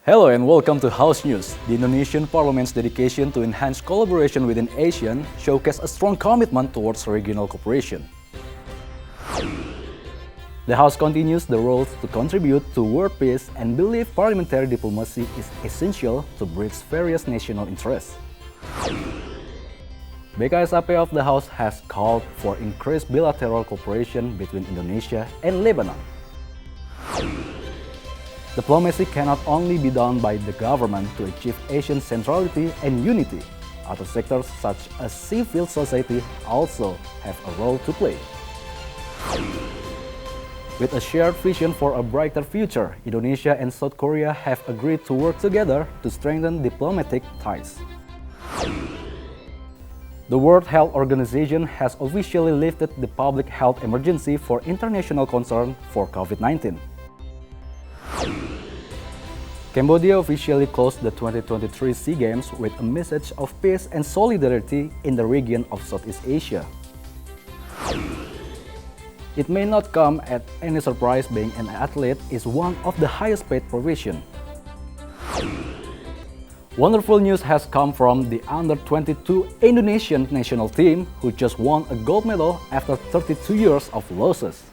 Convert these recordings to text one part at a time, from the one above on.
Hello and welcome to House News. The Indonesian Parliament's dedication to enhance collaboration within ASEAN showcased a strong commitment towards regional cooperation. The House continues the role to contribute to world peace and believe parliamentary diplomacy is essential to bridge various national interests. BKSAP of the House has called for increased bilateral cooperation between Indonesia and Lebanon. Diplomacy cannot only be done by the government to achieve Asian centrality and unity. Other sectors such as civil society also have a role to play. With a shared vision for a brighter future, Indonesia and South Korea have agreed to work together to strengthen diplomatic ties. The World Health Organization has officially lifted the public health emergency for international concern for COVID-19. Cambodia officially closed the 2023 SEA Games with a message of peace and solidarity in the region of Southeast Asia. It may not come at any surprise, being an athlete is one of the highest paid professions. Wonderful news has come from the under-22 Indonesian national team, who just won a gold medal after 32 years of losses.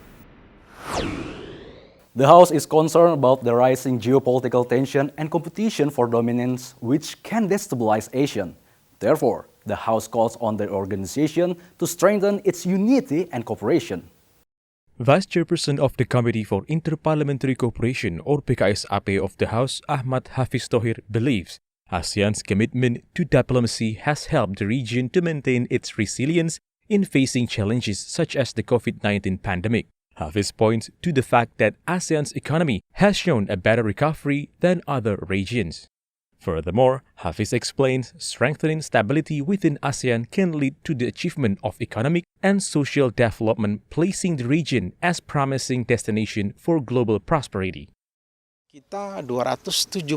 The House is concerned about the rising geopolitical tension and competition for dominance, which can destabilize ASEAN. Therefore, the House calls on the organization to strengthen its unity and cooperation. Vice Chairperson of the Committee for Interparliamentary Cooperation, or PKSAP of the House, Ahmad Hafiz Thohir, believes ASEAN's commitment to diplomacy has helped the region to maintain its resilience in facing challenges such as the COVID-19 pandemic. Hafiz points to the fact that ASEAN's economy has shown a better recovery than other regions. Furthermore, Hafiz explains strengthening stability within ASEAN can lead to the achievement of economic and social development, placing the region as promising destination for global prosperity. Kita 277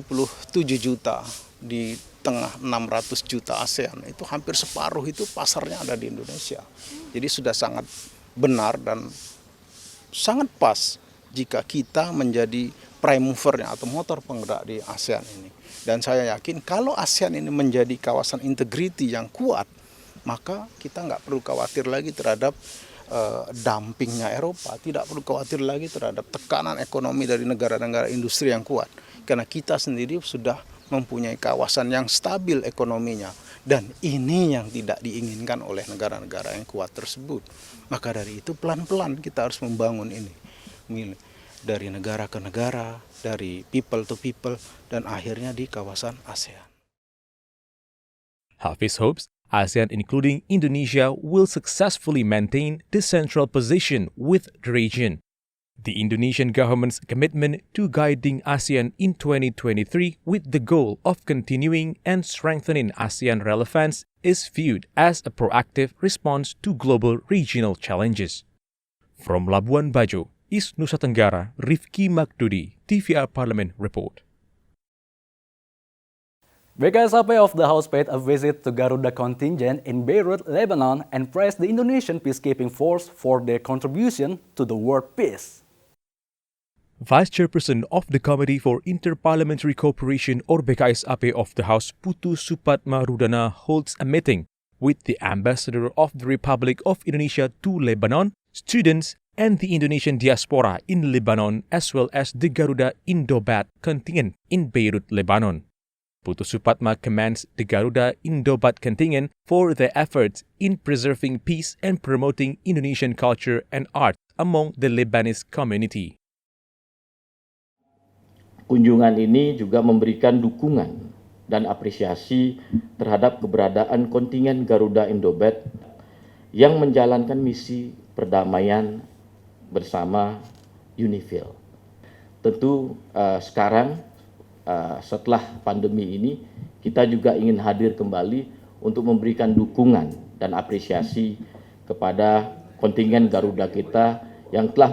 juta di tengah 600 juta ASEAN, itu hampir separuh itu pasarnya ada di Indonesia. Jadi sudah sangat benar dan sangat pas jika kita menjadi prime movernya atau motor penggerak di ASEAN ini. Dan saya yakin kalau ASEAN ini menjadi kawasan integrity yang kuat, maka kita nggak perlu khawatir lagi terhadap dumpingnya Eropa, tidak perlu khawatir lagi terhadap tekanan ekonomi dari negara-negara industri yang kuat. Karena kita sendiri sudah mempunyai kawasan yang stabil ekonominya. Dan ini yang tidak diinginkan oleh negara-negara yang kuat tersebut. Maka dari itu pelan-pelan kita harus membangun ini. Dari negara ke negara, dari people to people, dan akhirnya di kawasan ASEAN. Hafiz hopes ASEAN, including Indonesia, will successfully maintain the central position with the region. The Indonesian government's commitment to guiding ASEAN in 2023 with the goal of continuing and strengthening ASEAN relevance is viewed as a proactive response to global regional challenges. From Labuan Bajo, East Nusa Tenggara, Rifki Magdudi, TVR Parlemen Report. BKSAP of the House paid a visit to Garuda contingent in Beirut, Lebanon, and praised the Indonesian peacekeeping force for their contribution to the world peace. Vice Chairperson of the Committee for Interparliamentary Cooperation, or BKSAP of the House, Putu Supatma Rudana, holds a meeting with the Ambassador of the Republic of Indonesia to Lebanon, students, and the Indonesian diaspora in Lebanon, as well as the Garuda Indobat contingent in Beirut, Lebanon. Putu Supatma commends the Garuda Indobat contingent for their efforts in preserving peace and promoting Indonesian culture and art among the Lebanese community. Kunjungan ini juga memberikan dukungan dan apresiasi terhadap keberadaan kontingen Garuda Indobat yang menjalankan misi perdamaian bersama UNIFIL. Tentu sekarang setelah pandemi ini kita juga ingin hadir kembali untuk memberikan dukungan dan apresiasi kepada kontingen Garuda kita yang telah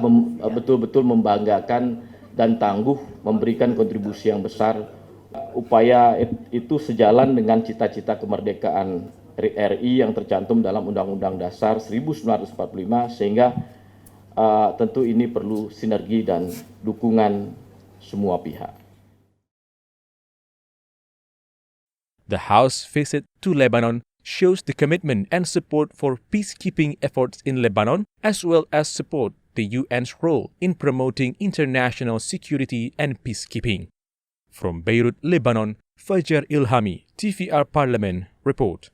betul-betul membanggakan dan tangguh memberikan kontribusi yang besar. Upaya itu sejalan dengan cita-cita kemerdekaan RI yang tercantum dalam Undang-Undang Dasar 1945, sehingga tentu ini perlu sinergi dan dukungan semua pihak. The House visit to Lebanon shows the commitment and support for peacekeeping efforts in Lebanon, as well as support the UN's role in promoting international security and peacekeeping. From Beirut, Lebanon, Fajar Ilhami, TVR Parlemen, report.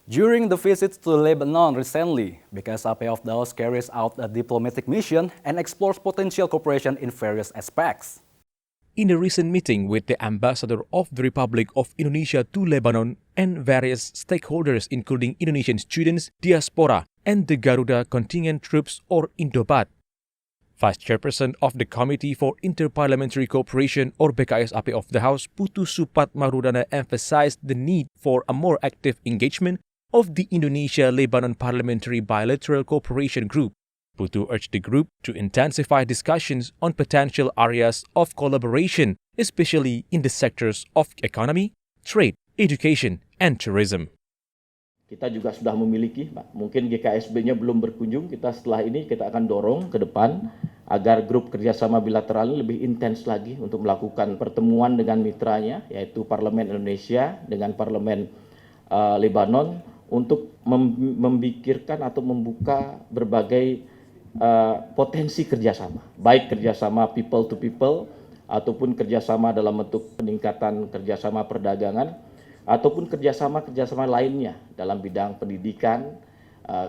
During the visit to Lebanon recently, BKSAP of the House carries out a diplomatic mission and explores potential cooperation in various aspects. In a recent meeting with the ambassador of the Republic of Indonesia to Lebanon and various stakeholders including Indonesian students, diaspora, and the Garuda contingent troops or Indobat, Vice Chairperson of the Committee for Interparliamentary Cooperation or BKSAP of the House, Putu Supatmarudana, emphasized the need for a more active engagement of the Indonesia-Lebanon Parliamentary Bilateral Cooperation Group. Putu urged the group to intensify discussions on potential areas of collaboration, especially in the sectors of economy, trade, education, and tourism. Kita juga sudah memiliki, Pak. Mungkin GKSB-nya belum berkunjung, setelah ini kita akan dorong ke depan agar grup kerjasama bilateral lebih intens lagi untuk melakukan pertemuan dengan mitranya, yaitu Parlemen Indonesia dengan Parlemen Lebanon, untuk memikirkan atau membuka berbagai potensi kerjasama, baik kerjasama people to people ataupun kerjasama dalam bentuk peningkatan kerjasama perdagangan ataupun kerjasama lainnya dalam bidang pendidikan,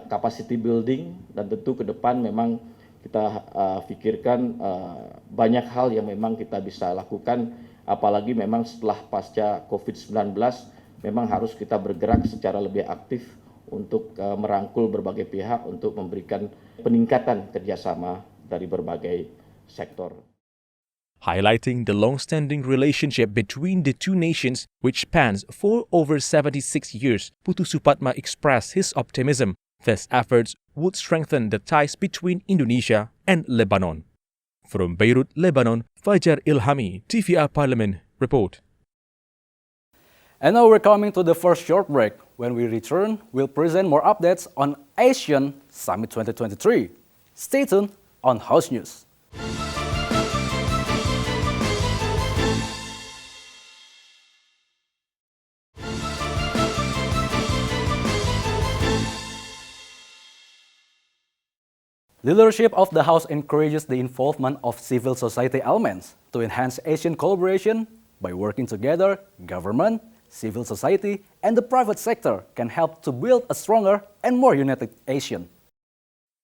capacity building, dan tentu ke depan memang kita pikirkan banyak hal yang memang kita bisa lakukan, apalagi memang setelah pasca COVID-19 memang harus kita bergerak secara lebih aktif untuk merangkul berbagai pihak untuk memberikan peningkatan kerjasama dari berbagai sektor. Highlighting the long-standing relationship between the two nations, which spans for over 76 years, Putu Supatma expressed his optimism these efforts would strengthen the ties between Indonesia and Lebanon. From Beirut, Lebanon, Fajar Ilhami, TVR Parlemen, report. And now we're coming to the first short break. When we return, we'll present more updates on Asian Summit 2023. Stay tuned on House News. Leadership of the House encourages the involvement of civil society elements to enhance Asian collaboration. By working together, government, civil society, and the private sector can help to build a stronger and more united Asian.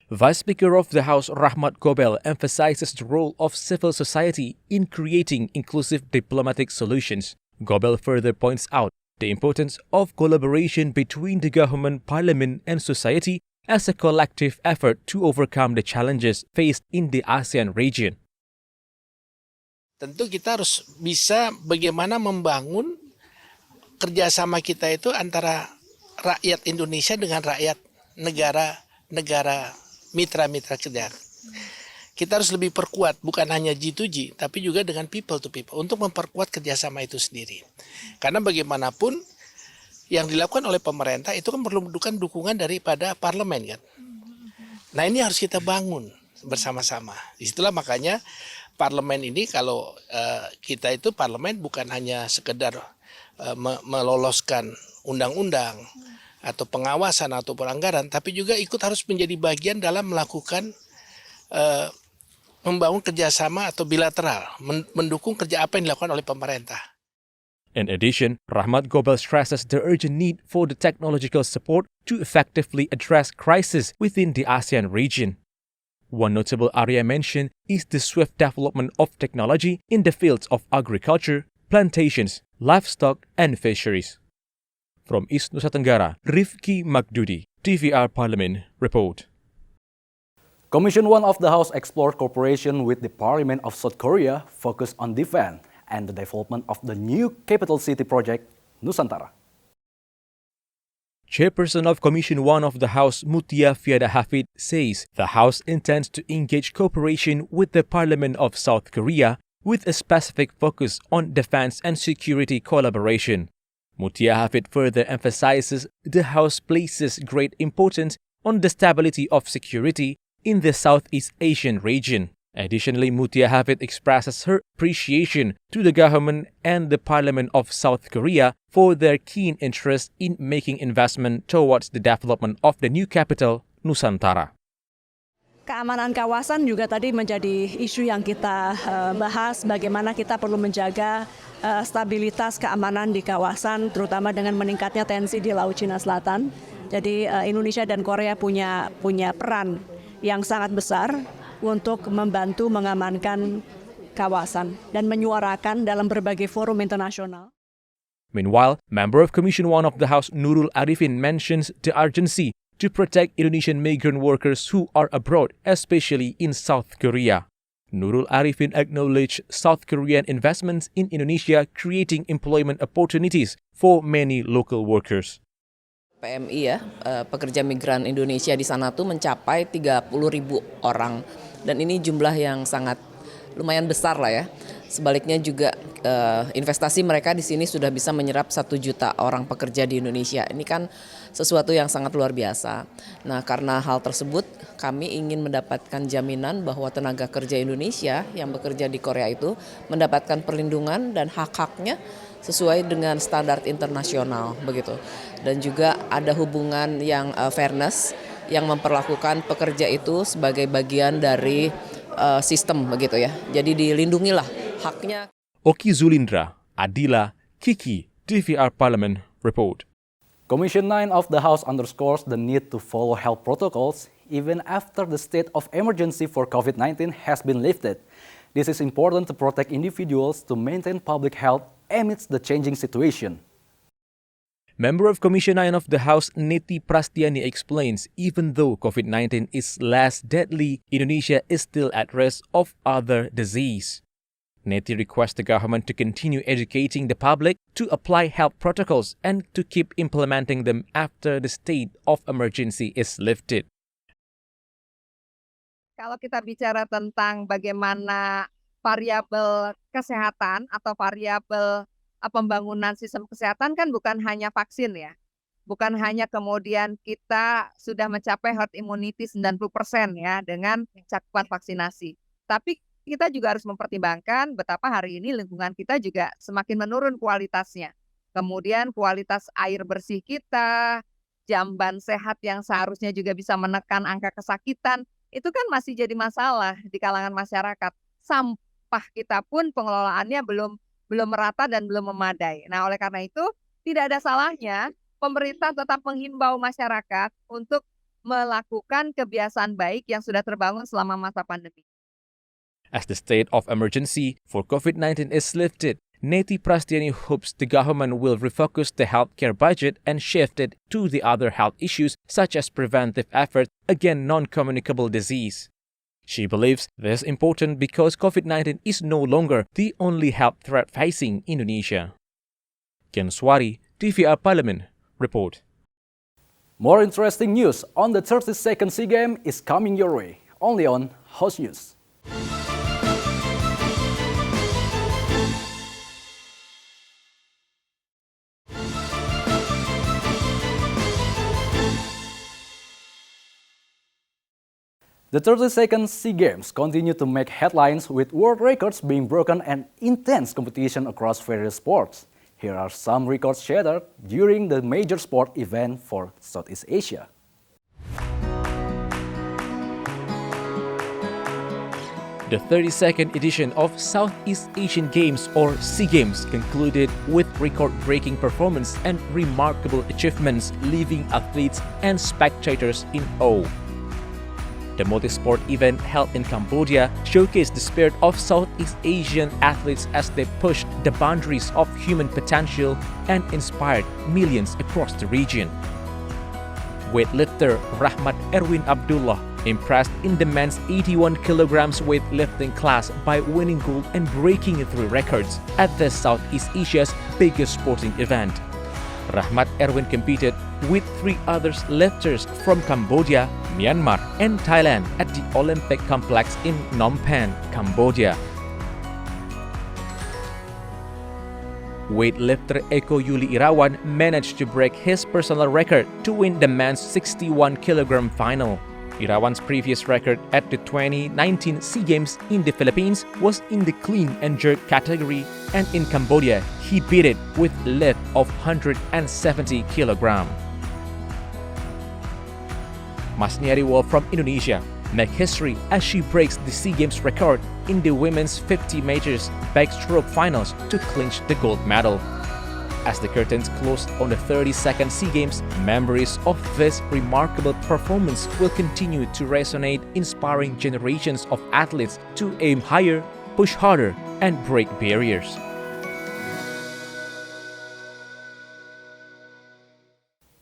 Vice Speaker of the House Rahmat Gobel emphasizes the role of civil society in creating inclusive diplomatic solutions. Gobel further points out the importance of collaboration between the government, parliament, and society as a collective effort to overcome the challenges faced in the ASEAN region. Tentu kita harus bisa bagaimana membangun kerjasama kita itu antara rakyat Indonesia dengan rakyat negara mitra-mitra kerja. Kita harus lebih perkuat, bukan hanya G2G, tapi juga dengan people to people, untuk memperkuat kerjasama itu sendiri. Karena bagaimanapun, yang dilakukan oleh pemerintah itu kan memerlukan dukungan daripada parlemen, kan. Nah, ini harus kita bangun bersama-sama. Disitulah makanya parlemen ini, kalau kita itu parlemen bukan hanya sekedar meloloskan undang-undang atau pengawasan atau pelanggaran, tapi juga ikut harus menjadi bagian dalam melakukan membangun kerjasama atau bilateral, mendukung kerja apa yang dilakukan oleh pemerintah. In addition, Rahmat Gobel stresses the urgent need for the technological support to effectively address crises within the ASEAN region. One notable area mentioned is the swift development of technology in the fields of agriculture, plantations, livestock, and fisheries. From East Nusa Tenggara, Rifki Magdudi, TVR Parlemen, report. Commission 1 of the House explored cooperation with the Parliament of South Korea focused on defense and the development of the new capital city project, Nusantara. Chairperson of Commission 1 of the House, Mutia Fiada Hafid, says the House intends to engage cooperation with the Parliament of South Korea with a specific focus on defense and security collaboration. Mutia Hafid further emphasizes the House places great importance on the stability of security in the Southeast Asian region. Additionally, Mutia Hafid expresses her appreciation to the government and the Parliament of South Korea for their keen interest in making investment towards the development of the new capital, Nusantara. Keamanan kawasan juga tadi menjadi isu yang kita bahas, bagaimana kita perlu menjaga stabilitas keamanan di kawasan, terutama dengan meningkatnya tensi di Laut Cina Selatan. Jadi Indonesia dan Korea punya peran yang sangat besar untuk membantu mengamankan kawasan dan menyuarakan dalam berbagai forum internasional. Meanwhile, member of Commission 1 of the House Nurul Arifin mentions the urgency to protect Indonesian migrant workers who are abroad, especially in South Korea. Nurul Arifin acknowledged South Korean investments in Indonesia creating employment opportunities for many local workers. PMI ya, pekerja migran Indonesia di sana tuh mencapai 30.000 orang. Dan ini jumlah yang sangat lumayan besar lah ya. Sebaliknya juga investasi mereka di sini sudah bisa menyerap 1 juta orang pekerja di Indonesia. Ini kan sesuatu yang sangat luar biasa. Nah, karena hal tersebut kami ingin mendapatkan jaminan bahwa tenaga kerja Indonesia yang bekerja di Korea itu mendapatkan perlindungan dan hak-haknya sesuai dengan standar internasional begitu. Dan juga ada hubungan yang fairness yang memperlakukan pekerja itu sebagai bagian dari sistem begitu ya. Jadi dilindungilah haknya. Oki Zulindra, Adila, Kiki, DVR Parlemen Report. Commission 9 of the House underscores the need to follow health protocols even after the state of emergency for COVID-19 has been lifted. This is important to protect individuals to maintain public health amidst the changing situation. Member of Commission 9 of the House Neti Prastiani explains even though COVID-19 is less deadly, Indonesia is still at risk of other disease. Neti requests the government to continue educating the public to apply health protocols and to keep implementing them after the state of emergency is lifted. Kalau kita bicara tentang bagaimana variabel kesehatan atau variabel pembangunan sistem kesehatan kan bukan hanya vaksin ya. Bukan hanya kemudian kita sudah mencapai herd immunity 90% ya dengan cakupan vaksinasi. Tapi kita juga harus mempertimbangkan betapa hari ini lingkungan kita juga semakin menurun kualitasnya. Kemudian kualitas air bersih kita, jamban sehat yang seharusnya juga bisa menekan angka kesakitan, itu kan masih jadi masalah di kalangan masyarakat. Sampah kita pun pengelolaannya belum merata dan belum memadai. Nah, oleh karena itu tidak ada salahnya pemerintah tetap menghimbau masyarakat untuk melakukan kebiasaan baik yang sudah terbangun selama masa pandemi. As the state of emergency for COVID-19 is lifted, Neti Prastiani hopes the government will refocus the healthcare budget and shift it to the other health issues such as preventive efforts against non-communicable disease. She believes this is important because COVID-19 is no longer the only health threat facing Indonesia. Ken Swari, DVR Parlemen, report. More interesting news on the 32nd SEA Games is coming your way, only on House News. The 32nd SEA Games continue to make headlines with world records being broken and intense competition across various sports. Here are some records shattered during the major sport event for Southeast Asia. The 32nd edition of Southeast Asian Games or SEA Games concluded with record-breaking performance and remarkable achievements, leaving athletes and spectators in awe. The multi-sport event held in Cambodia showcased the spirit of Southeast Asian athletes as they pushed the boundaries of human potential and inspired millions across the region. Weightlifter Rahmat Erwin Abdullah impressed in the men's 81 kilograms weightlifting class by winning gold and breaking through records at the Southeast Asia's biggest sporting event. Rahmat Erwin competed with 3 other lifters from Cambodia, Myanmar, and Thailand at the Olympic complex in Phnom Penh, Cambodia. Weightlifter Eko Yuli Irawan managed to break his personal record to win the men's 61 kilogram final. Irawan's previous record at the 2019 SEA Games in the Philippines was in the clean and jerk category, and in Cambodia, he beat it with a lift of 170 kg. Masniari Wall from Indonesia make history as she breaks the SEA Games record in the women's 50 meters backstroke finals to clinch the gold medal. As the curtains closed on the 32nd SEA Games, memories of this remarkable performance will continue to resonate, inspiring generations of athletes to aim higher, push harder, and break barriers.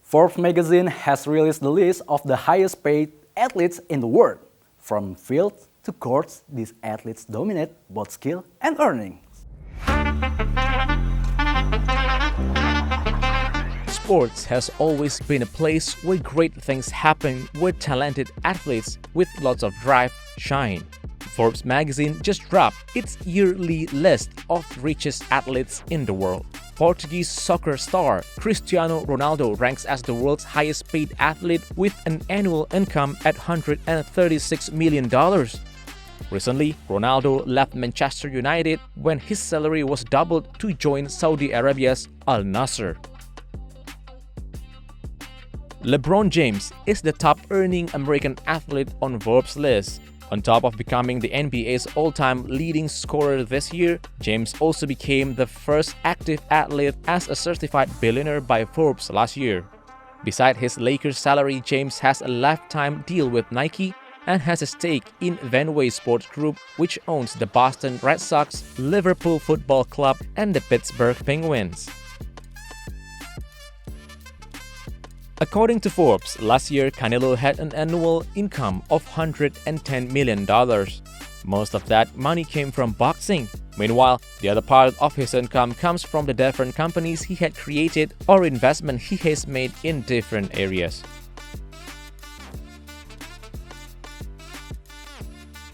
Forbes magazine has released the list of the highest paid athletes in the world. From field to courts, these athletes dominate both skill and earning. Sports has always been a place where great things happen, where talented athletes with lots of drive shine. Forbes magazine just dropped its yearly list of richest athletes in the world. Portuguese soccer star Cristiano Ronaldo ranks as the world's highest paid athlete with an annual income at $136 million. Recently, Ronaldo left Manchester United when his salary was doubled to join Saudi Arabia's Al Nassr. LeBron James is the top-earning American athlete on Forbes' list. On top of becoming the NBA's all-time leading scorer this year, James also became the first active athlete as a certified billionaire by Forbes last year. Beside his Lakers salary, James has a lifetime deal with Nike and has a stake in Fenway Sports Group, which owns the Boston Red Sox, Liverpool Football Club, and the Pittsburgh Penguins. According to Forbes, last year Canelo had an annual income of $110 million. Most of that money came from boxing. Meanwhile, the other part of his income comes from the different companies he had created or investment he has made in different areas.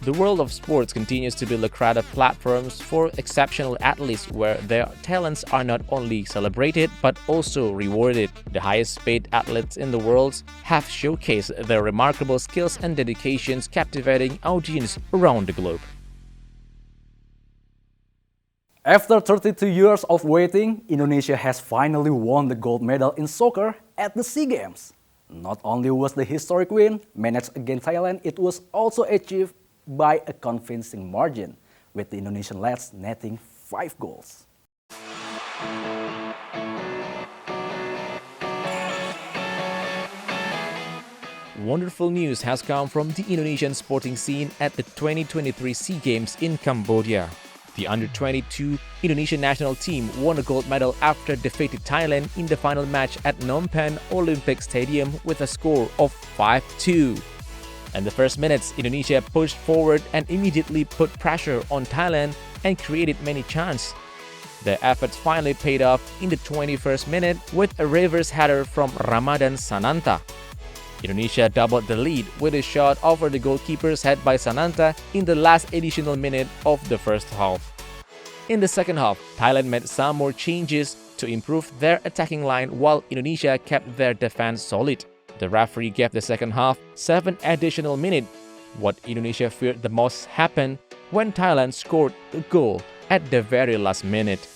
The world of sports continues to be lucrative platforms for exceptional athletes where their talents are not only celebrated but also rewarded. The highest paid athletes in the world have showcased their remarkable skills and dedications, captivating audience around the globe. After 32 years of waiting, Indonesia has finally won the gold medal in soccer at the SEA Games. Not only was the historic win managed against Thailand, it was also achieved by a convincing margin, with the Indonesian lads netting 5 goals. Wonderful news has come from the Indonesian sporting scene at the 2023 SEA Games in Cambodia. The under-22 Indonesian national team won a gold medal after defeating Thailand in the final match at Phnom Penh Olympic Stadium with a score of 5-2. In the first minutes, Indonesia pushed forward and immediately put pressure on Thailand and created many chances. Their efforts finally paid off in the 21st minute with a reverse header from Ramadan Sananta. Indonesia doubled the lead with a shot over the goalkeeper's head by Sananta in the last additional minute of the first half. In the second half, Thailand made some more changes to improve their attacking line while Indonesia kept their defense solid. The referee gave the second half 7 additional minutes. What Indonesia feared the most happened when Thailand scored a goal at the very last minute.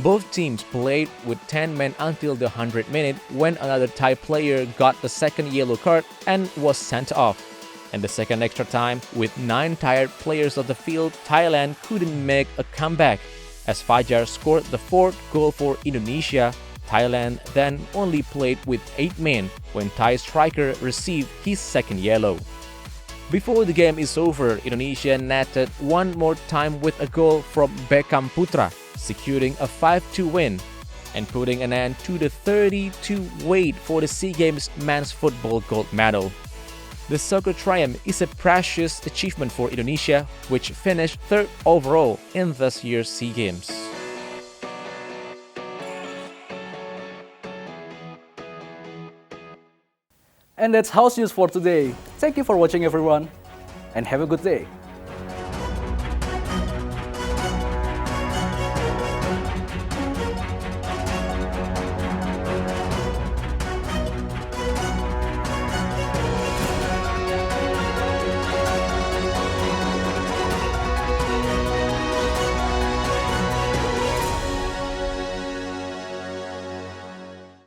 Both teams played with 10 men until the 100th minute when another Thai player got the second yellow card and was sent off. In the second extra time, with 9 tired players on the field, Thailand couldn't make a comeback. As Fajar scored the 4th goal for Indonesia, Thailand then only played with 8 men when Thai striker received his second yellow. Before the game is over, Indonesia netted one more time with a goal from Beckham Putra, securing a 5-2 win and putting an end to the 32 wait for the SEA Games men's football gold medal. The soccer triumph is a precious achievement for Indonesia, which finished 3rd overall in this year's SEA Games. And that's house news for today. Thank you for watching everyone, and have a good day.